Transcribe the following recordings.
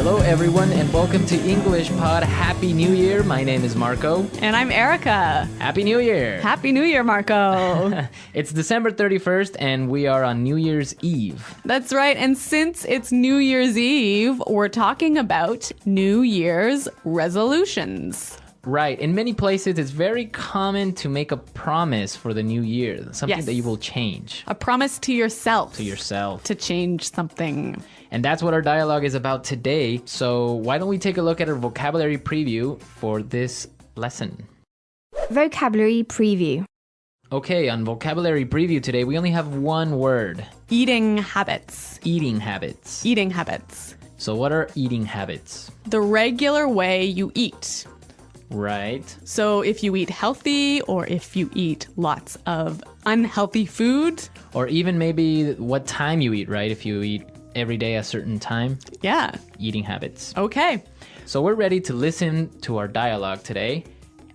Hello, everyone, and welcome to English Pod. Happy New Year. My name is Marco. And I'm Erica. Happy New Year. Happy New Year, Marco. It's December 31st, and we are on New Year's Eve. That's right. And since it's New Year's Eve, we're talking about New Year's resolutions. Right. In many places, it's very common to make a promise for the new year, something Yes. that you will change. A promise to yourself. To yourself. To change something. And that's what our dialogue is about today. So why don't we take a look at our vocabulary preview for this lesson? Vocabulary preview. Okay, on vocabulary preview today, we only have one word. Eating habits. Eating habits. Eating habits. So what are eating habits? The regular way you eat. Right. So if you eat healthy or if you eat lots of unhealthy food. Or even maybe what time you eat, right? If you eat every day a certain time. Yeah. Eating habits. Okay. So we're ready to listen to our dialogue today.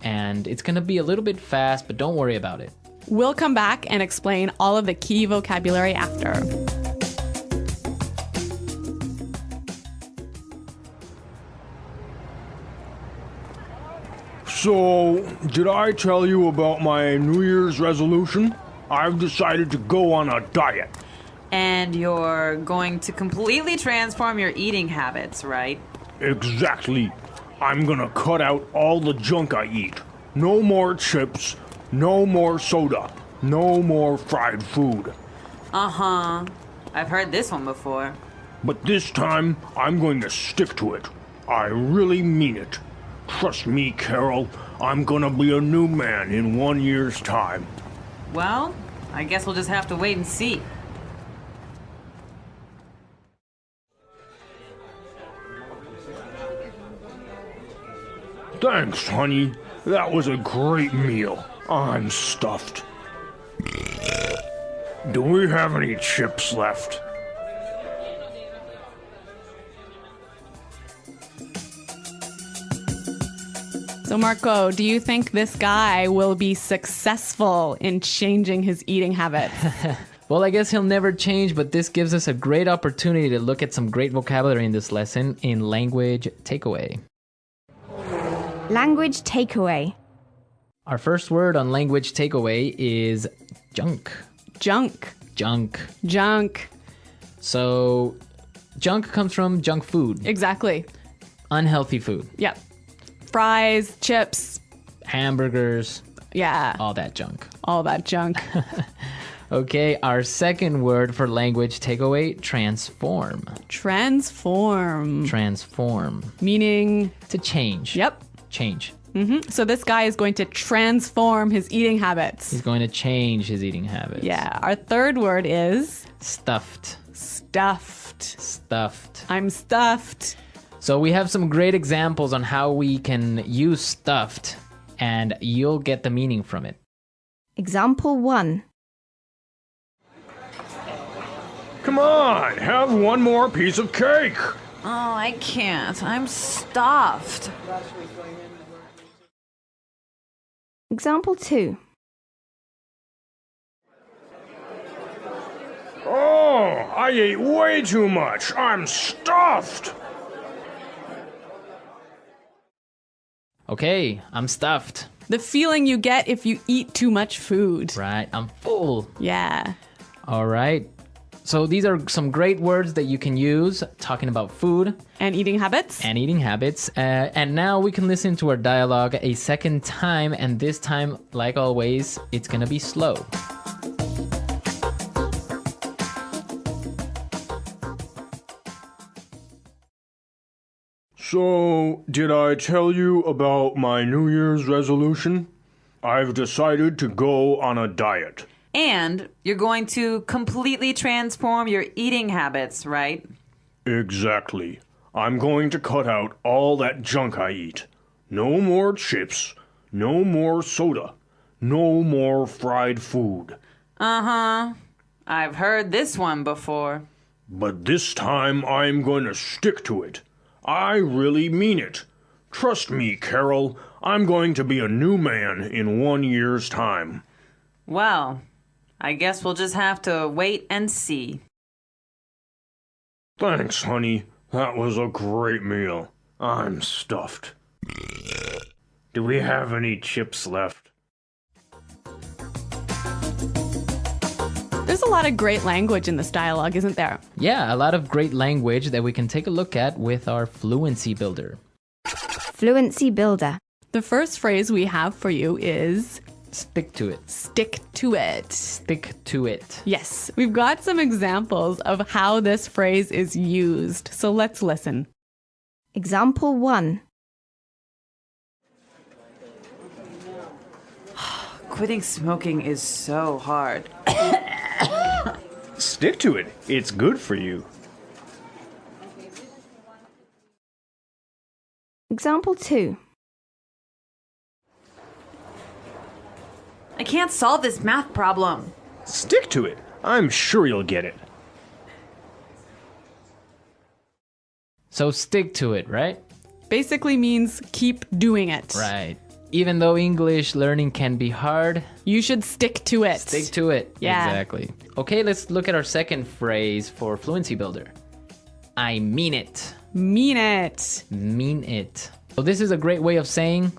And it's going to be a little bit fast, but don't worry about it. We'll come back and explain all of the key vocabulary after. So, did I tell you about my New Year's resolution? I've decided to go on a diet. And you're going to completely transform your eating habits, right? Exactly. I'm gonna cut out all the junk I eat. No more chips, no more soda, no more fried food. Uh-huh. I've heard this one before. But this time, I'm going to stick to it. I really mean it. Trust me, Carol, I'm gonna be a new man in 1 year's time. Well, I guess we'll just have to wait and see. Thanks, honey. That was a great meal. I'm stuffed. Do we have any chips left? So, Marco, do you think this guy will be successful in changing his eating habits? Well, I guess he'll never change, but this gives us a great opportunity to look at some great vocabulary in this lesson in language takeaway. Language takeaway. Our first word on language takeaway is junk. Junk. Junk. Junk. So, junk comes from junk food. Exactly. Unhealthy food. Yep. Fries, chips. Hamburgers. Yeah. All that junk. All that junk. Okay, our second word for language takeaway, transform. Transform. Transform. Meaning, To change. yep. Change. So this guy is going to transform his eating habits. He's going to change his eating habits. Yeah. Our third word is Stuffed. stuffed. Stuffed. I'm stuffed. So we have some great examples on how we can use stuffed, and you'll get the meaning from it. Example 1. Come on, have one more piece of cake. Oh, I can't. I'm stuffed. Example 2. Oh, I ate way too much. I'm stuffed. Okay, I'm stuffed. The feeling you get if you eat too much food. Right, I'm full. Yeah. All right. So these are some great words that you can use talking about food And eating habits. and eating habits. And now we can listen to our dialogue a second time. And this time, like always, it's going to be slow. So, did I tell you about my New Year's resolution? I've decided to go on a diet. And you're going to completely transform your eating habits, right? Exactly. I'm going to cut out all that junk I eat. No more chips, no more soda, no more fried food. Uh-huh. I've heard this one before. But this time I'm going to stick to it. I really mean it. Trust me, Carol, I'm going to be a new man in 1 year's time. Well, I guess we'll just have to wait and see. Thanks, honey. That was a great meal. I'm stuffed. Do we have any chips left? There's a lot of great language in this dialogue, isn't there? Yeah, a lot of great language that we can take a look at with our Fluency Builder. Fluency builder. The first phrase we have for you is Stick to it. stick to it. Stick to it. Yes, we've got some examples of how this phrase is used. So let's listen. Example 1. Quitting smoking is so hard. Stick to it. It's good for you. Example 2. I can't solve this math problem. Stick to it. I'm sure you'll get it. So stick to it, right? Basically means keep doing it. Right. Even though English learning can be hard, You should stick to it. stick to it. Yeah. Exactly. Okay, let's look at our second phrase for Fluency Builder. I mean it. Mean it. Mean it. So this is a great way of saying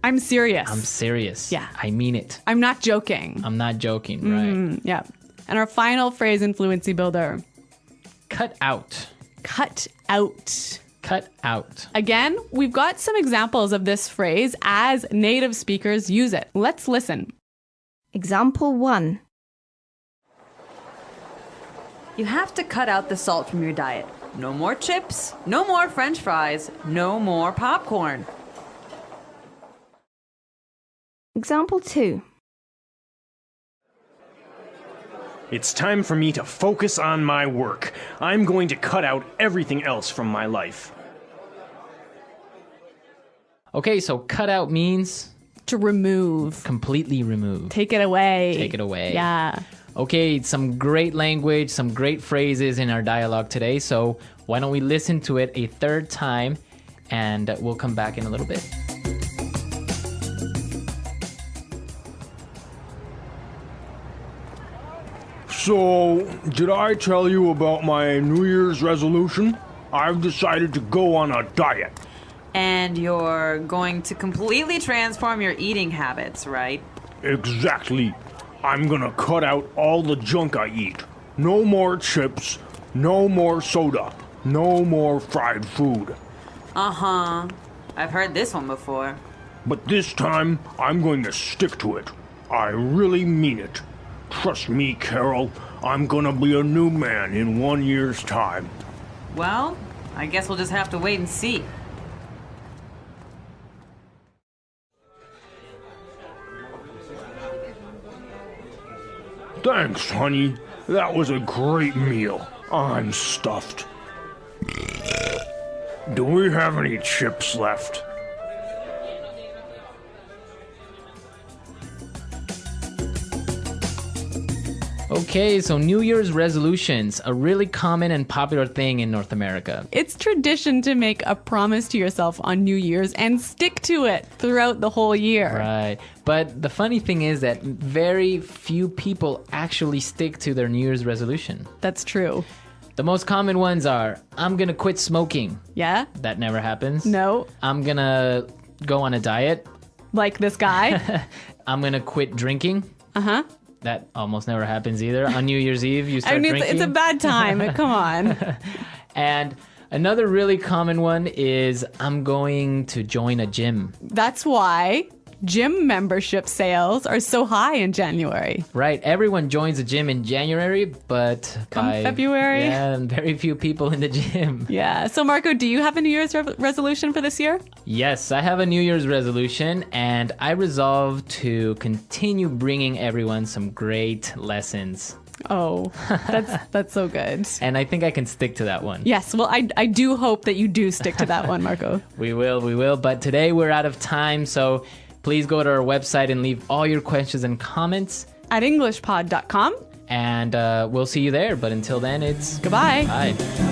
I'm serious. I'm serious. Yeah. I mean it. I'm not joking. I'm not joking, right? Yeah. And our final phrase in Fluency Builder, Cut out. cut out. Cut out. Again, we've got some examples of this phrase as native speakers use it. Let's listen. Example 1. You have to cut out the salt from your diet. No more chips, no more french fries, no more popcorn. Example 2. It's time for me to focus on my work. I'm going to cut out everything else from my life. Okay, so cut out means To remove. completely remove. Take it away. Take it away. Yeah. Okay, some great language, some great phrases in our dialogue today. So why don't we listen to it a third time and we'll come back in a little bit. So, did I tell you about my New Year's resolution? I've decided to go on a diet. And you're going to completely transform your eating habits, right? Exactly. I'm gonna cut out all the junk I eat. No more chips, no more soda, no more fried food. Uh-huh. I've heard this one before. But this time, I'm going to stick to it. I really mean it. Trust me, Carol, I'm gonna be a new man in 1 year's time. Well, I guess we'll just have to wait and see. Thanks, honey. That was a great meal. I'm stuffed. Do we have any chips left? Okay, so New Year's resolutions, a really common and popular thing in North America. It's tradition to make a promise to yourself on New Year's and stick to it throughout the whole year. Right. But the funny thing is that very few people actually stick to their New Year's resolution. That's true. The most common ones are, I'm gonna quit smoking. Yeah? That never happens. No? I'm gonna go on a diet. Like this guy? I'm gonna quit drinking. Uh-huh. That almost never happens either. On New Year's Eve, you start I mean, drinking. it's a bad time. Come on. And another really common one is, I'm going to join a gym. That's why gym membership sales are so high in January. Right, everyone joins a gym in January, but Come February? yeah, very few people in the gym. Yeah. So, Marco, do you have a New Year's resolution for this year? Yes, I have a New Year's resolution, and I resolved to continue bringing everyone some great lessons. Oh, that's so good. And I think I can stick to that one. Yes. Well, I do hope that you do stick to that one, Marco. We will. But today we're out of time, so please go to our website and leave all your questions and comments. At EnglishPod.com. And we'll see you there. But until then, it's Goodbye. bye.